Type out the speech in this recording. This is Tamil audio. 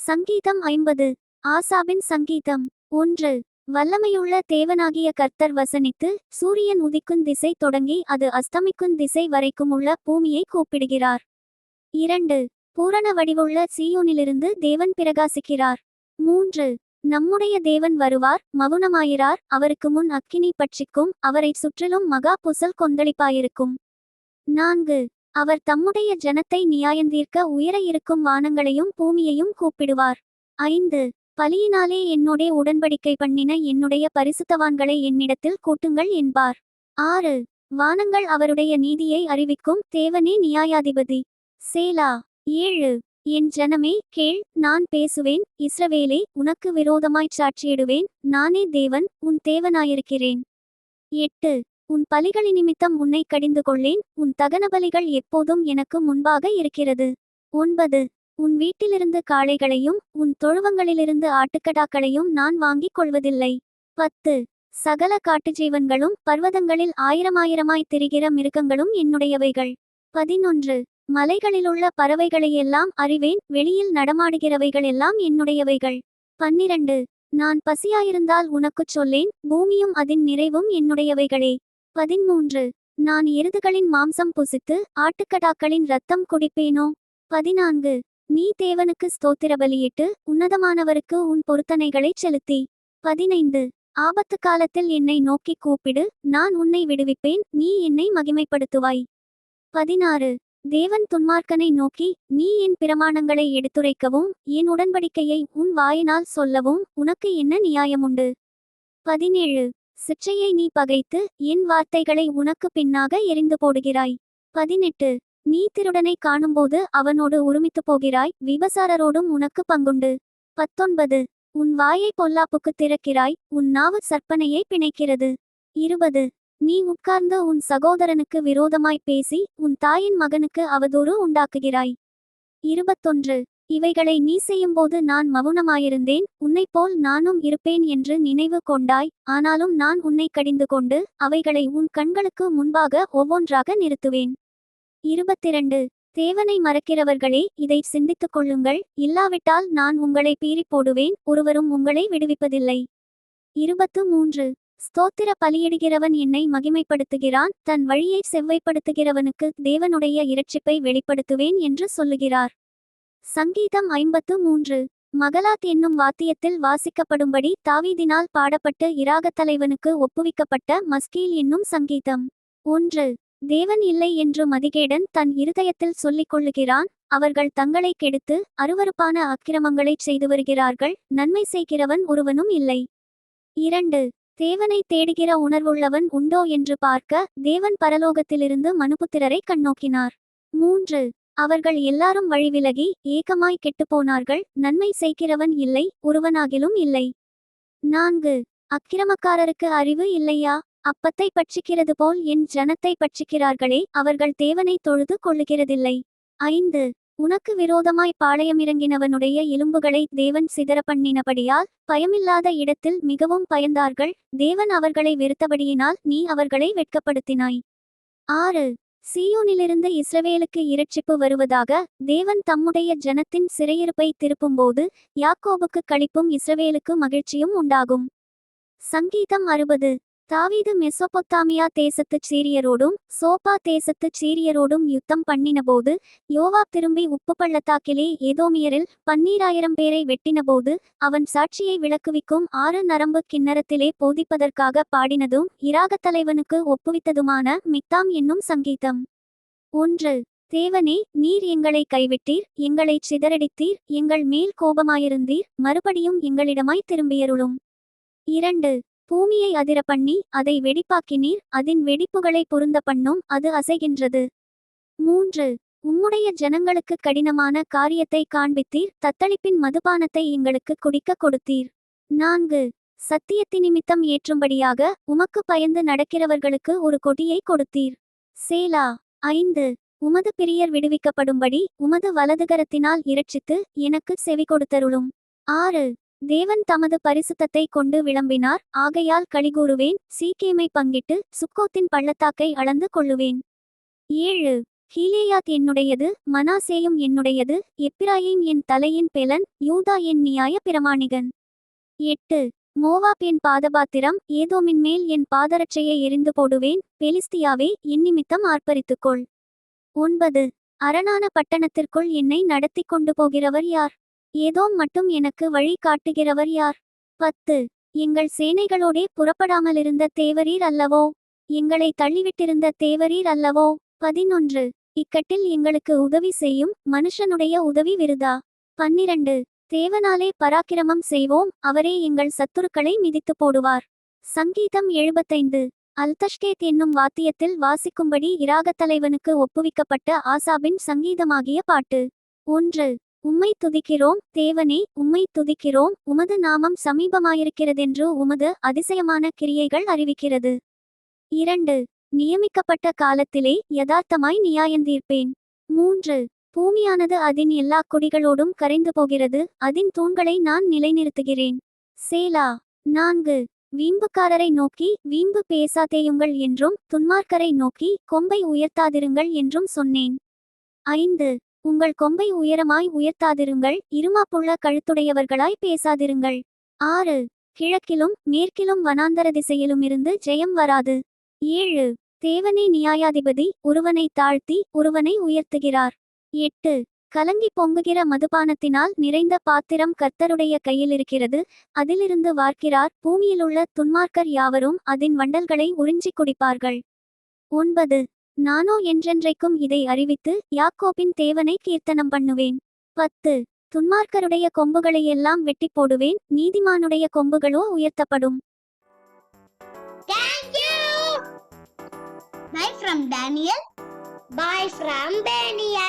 சங்கீதம் 50. ஆசாபின் சங்கீதம். 1. வல்லமையுள்ள தேவனாகிய கர்த்தர் வசனித்து, சூரியன் உதிக்குந் திசை தொடங்கி அது அஸ்தமிக்குந் திசை வரைக்கும் உள்ள பூமியை கூப்பிடுகிறார். 2. பூரண வடிவுள்ள சீயோனிலிருந்து தேவன் பிரகாசிக்கிறார். 3. நம்முடைய தேவன் வருவார், மவுனமாயிரார், அவருக்கு முன் அக்கினி பட்சிக்கும், அவரைச் சுற்றிலும் மகா புசல் கொந்தளிப்பாயிருக்கும். 4. அவர் தம்முடைய ஜனத்தை நியாயந்தீர்க்க உயர இருக்கும் வானங்களையும் பூமியையும் கூப்பிடுவார். 5. பலியினாலே என்னோடே உடன்படிக்கை பண்ணின என்னுடைய பரிசுத்தவான்களை என்னிடத்தில் கூட்டுங்கள் என்பார். 6. வானங்கள் அவருடைய நீதியை அறிவிக்கும், தேவனே நியாயாதிபதி. சேலா. 7. என் ஜனமே கேள், நான் பேசுவேன், இஸ்ரவேலே உனக்கு விரோதமாய்ச் சாட்சியிடுவேன், நானே தேவன், உன் தேவனாயிருக்கிறேன். 8. உன் பலிகளினிமித்தம் உன்னை கடிந்து கொள்ளேன், உன் தகனபலிகள் எப்போதும் எனக்கு முன்பாக இருக்கிறது. 9. உன் வீட்டிலிருந்து காளைகளையும் உன் தொழுவங்களிலிருந்து ஆட்டுக்கடாக்களையும் நான் வாங்கிக் கொள்வதில்லை. 10. சகல காட்டுஜீவன்களும் பர்வதங்களில் ஆயிரமாயிரமாய் திரிகிற மிருகங்களும் என்னுடையவைகள். 11. மலைகளிலுள்ள பறவைகளையெல்லாம் அறிவேன், வெளியில் நடமாடுகிறவைகளெல்லாம் என்னுடையவைகள். 12. நான் பசியாயிருந்தால் உனக்குச் சொல்லேன், பூமியும் அதன் நிறைவும் என்னுடையவைகளே. 13. நான் எருதுகளின் மாம்சம் புசித்து ஆட்டுக்கடாக்களின் இரத்தம் குடிப்பேனோ. 14. நீ தேவனுக்கு ஸ்தோத்திரபலியிட்டு உன்னதமானவருக்கு உன் பொருத்தனைகளைச் செலுத்தி. 15. ஆபத்து காலத்தில் என்னை நோக்கி கூப்பிடு, நான் உன்னை விடுவிப்பேன், நீ என்னை மகிமைப்படுத்துவாய். 16. தேவன் துன்மார்க்கனை நோக்கி, நீ என் பிரமாணங்களை எடுத்துரைக்கவும் என் உடன்படிக்கையை உன் வாயினால் சொல்லவும் உனக்கு என்ன நியாயமுண்டு. 17. சிற்றையை நீ பகைத்து என் வார்த்தைகளை உனக்கு பின்னாக எறிந்து போடுகிறாய். 18. நீ திருடனை காணும்போது அவனோடு உருமித்து போகிறாய், விபசாரரோடும் உனக்கு பங்குண்டு. 19. உன் வாயை பொல்லாப்புக்கு திறக்கிறாய், உன் நாவு சற்பனையை பிணைக்கிறது. 20. நீ உட்கார்ந்து உன் சகோதரனுக்கு விரோதமாய் பேசி உன் தாயின் மகனுக்கு அவதூறு உண்டாக்குகிறாய். 21. இவைகளை நீ செய்யும்போது நான் மவுனமாயிருந்தேன், உன்னைப்போல் நானும் இருப்பேன் என்று நினைவு கொண்டாய், ஆனாலும் நான் உன்னை கடிந்து கொண்டு அவைகளை உன் கண்களுக்கு முன்பாக ஒவ்வொன்றாக நிறுத்துவேன். 22. தேவனை மறக்கிறவர்களே, இதை சிந்தித்துக் கொள்ளுங்கள், இல்லாவிட்டால் நான் உங்களை பீறிப் போடுவேன், ஒருவரும் உங்களை விடுவிப்பதில்லை. 23. ஸ்தோத்திர பலியிடுகிறவன் என்னை மகிமைப்படுத்துகிறான், தன் வழியை செவ்வைப்படுத்துகிறவனுக்கு தேவனுடைய இரட்சிப்பை வெளிப்படுத்துவேன் என்று சொல்லுகிறார். சங்கீதம் 53. மகலாத் என்னும் வாத்தியத்தில் வாசிக்கப்படும்படி தாவீதினால் பாடப்பட்டு இராகத்தலைவனுக்கு ஒப்புவிக்கப்பட்ட மஸ்கீல் என்னும் சங்கீதம். 1. தேவன் இல்லை என்று மதிகேடன் தன் இருதயத்தில் சொல்லிக் கொள்ளுகிறான், அவர்கள் தங்களை கெடுத்து அருவருப்பான அக்கிரமங்களைச் செய்து வருகிறார்கள், நன்மை செய்கிறவன் ஒருவனும் இல்லை. 2. தேவனை தேடுகிற உணர்வுள்ளவன் உண்டோ என்று பார்க்க தேவன் பரலோகத்திலிருந்து மனுபுத்திரரை கண்ணோக்கினார். 3. அவர்கள் எல்லாரும் வழிவிலகி ஏகமாய் கெட்டுப்போனார்கள், நன்மை செய்கிறவன் இல்லை, ஒருவனாகிலும் இல்லை. 4. அக்கிரமக்காரருக்கு அறிவு இல்லையா? அப்பத்தை பட்சிக்கிறது போல் என் ஜனத்தை பட்சிக்கிறார்களே, அவர்கள் தேவனை தொழுது கொள்ளுகிறதில்லை. 5. உனக்கு விரோதமாய் பாளையமிறங்கினவனுடைய எலும்புகளை தேவன் சிதற பண்ணினபடியால் பயமில்லாத இடத்தில் மிகவும் பயந்தார்கள், தேவன் அவர்களை வெறுத்தபடியினால் நீ அவர்களை வெட்கப்படுத்தினாய். 6. சீயோனிலிருந்து இஸ்ரவேலுக்கு இரட்சிப்பு வருவதாக தேவன் தம்முடைய ஜனத்தின் சிறையிருப்பை திருப்பும்போது யாக்கோபுக்கு களிப்பும் இஸ்ரவேலுக்கு மகிழ்ச்சியும் உண்டாகும். சங்கீதம் 60. தாவீது மெசொப்பொத்தாமியா தேசத்துச் சீரியரோடும் சோப்பா தேசத்துச் சீரியரோடும் யுத்தம் பண்ணினபோது யோவாப் திரும்பி உப்பு பள்ளத்தாக்கிலே ஏதோமியரில் 12000 பேரை வெட்டினபோது அவன் சாட்சியை விளக்குவிக்கும் 6 நரம்பு கிண்ணறத்திலே போதிப்பதற்காக பாடினதும் இராகத்தலைவனுக்கு ஒப்புவித்ததுமான மிக்தாம் என்னும் சங்கீதம். 1. தேவனே, நீர் எங்களை கைவிட்டீர், எங்களைச் சிதறடித்தீர், எங்கள் மேல் கோபமாயிருந்தீர், மறுபடியும் எங்களிடமாய் திரும்பியருளும். 2. பூமியை அதிர பண்ணி அதை வெடிப்பாக்கினீர், அதன் வெடிப்புகளை பொருந்த பண்ணும், அது அசைகின்றது. 3. உம்முடைய ஜனங்களுக்கு கடினமான காரியத்தை காண்பித்தீர், தத்தளிப்பின் மதுபானத்தை எங்களுக்கு குடிக்க கொடுத்தீர். 4. சத்தியத்தினிமித்தம் ஏற்றும்படியாக உமக்கு பயந்து நடக்கிறவர்களுக்கு ஒரு கொடியை கொடுத்தீர். சேலா. 5. உமது பிரியர் விடுவிக்கப்படும்படி உமது வலதுகரத்தினால் இரட்சித்து எனக்கு செவி கொடுத்தருளும். 6. தேவன் தமது பரிசுத்தத்தை கொண்டு விளம்பினார், ஆகையால் களிகூறுவேன், சீக்கேமை பங்கிட்டு சுக்கோத்தின் பள்ளத்தாக்கை அளந்து கொள்ளுவேன். 7. கீலேயாத் என்னுடையது, மனாசேயும் என்னுடையது, எப்பிராயீம் என் தலையின் பெலன், யூதா என் நியாய பிரமாணிகன். 8. மோவாப் என் பாதபாத்திரம், ஏதோமின் மேல் என் பாதரட்சையை எரிந்து போடுவேன், பெலிஸ்தியாவே என்னிமித்தம் ஆர்ப்பரித்துக்கொள். 9. அரணான பட்டணத்திற்குள் என்னை நடத்தி கொண்டு போகிறவர் யார்? ஏதோம் மட்டும் எனக்கு வழி காட்டுகிறவர் யார்? 10. எங்கள் சேனைகளோடே புறப்படாமலிருந்த தேவரீர் அல்லவோ? எங்களை தள்ளிவிட்டிருந்த தேவரீர் அல்லவோ? 11. இக்கட்டில் எங்களுக்கு உதவி செய்யும் மனுஷனுடைய உதவி விருதா? 12. தேவனாலே பராக்கிரமம் செய்வோம், அவரே எங்கள் சத்துருக்களை மிதித்து போடுவார். சங்கீதம் 75. அல்தஷ்டேத் என்னும் வாத்தியத்தில் வாசிக்கும்படி இராகத்தலைவனுக்கு ஒப்புவிக்கப்பட்ட ஆசாபின் சங்கீதமாகிய பாட்டு. 1. உம்மை துதிக்கிறோம் தேவனே, உம்மை துதிக்கிறோம், உமது நாமம் சமீபமாயிருக்கிறதென்று உமது அதிசயமான கிரியைகள் அறிவிக்கிறது. 2. நியமிக்கப்பட்ட காலத்திலே யதார்த்தமாய் நியாயந்தீர்ப்பேன். 3. பூமியானது அதின் எல்லா குடிகளோடும் கரைந்து போகிறது, அதின் தூண்களை நான் நிலைநிறுத்துகிறேன். சேலா. 4. வீம்புக்காரரை நோக்கி வீம்பு பேசாதேயுங்கள் என்றும், துன்மார்க்கரை நோக்கி கொம்பை உயர்த்தாதிருங்கள் என்றும் சொன்னேன். 5. உங்கள் கொம்பை உயரமாய் உயர்த்தாதிருங்கள், இருமாப்புள்ள கழுத்துடையவர்களாய் பேசாதிருங்கள். 6. கிழக்கிலும் மேற்கிலும் வனாந்தர திசையிலுமிருந்து ஜெயம் வராது. 7. தேவனே நியாயாதிபதி, ஒருவனை தாழ்த்தி ஒருவனை உயர்த்துகிறார். 8. கலங்கி பொங்குகிற மதுபானத்தினால் நிறைந்த பாத்திரம் கர்த்தருடைய கையிலிருக்கிறது, அதிலிருந்து வார்க்கிறார், பூமியிலுள்ள துன்மார்க்கர் யாவரும் அதின் வண்டல்களை உறிஞ்சி குடிப்பார்கள். 9. நானோ என்றென்றைக்கும் இதை அறிவித்து யாக்கோபின் தேவனை கீர்த்தனம் பண்ணுவேன். 10. துன்மார்க்கருடைய கொம்புகளையெல்லாம் வெட்டி போடுவேன், நீதிமானுடைய கொம்புகளோ உயர்த்தப்படும். Thank you. Bye from Daniel. Bye from Daniel.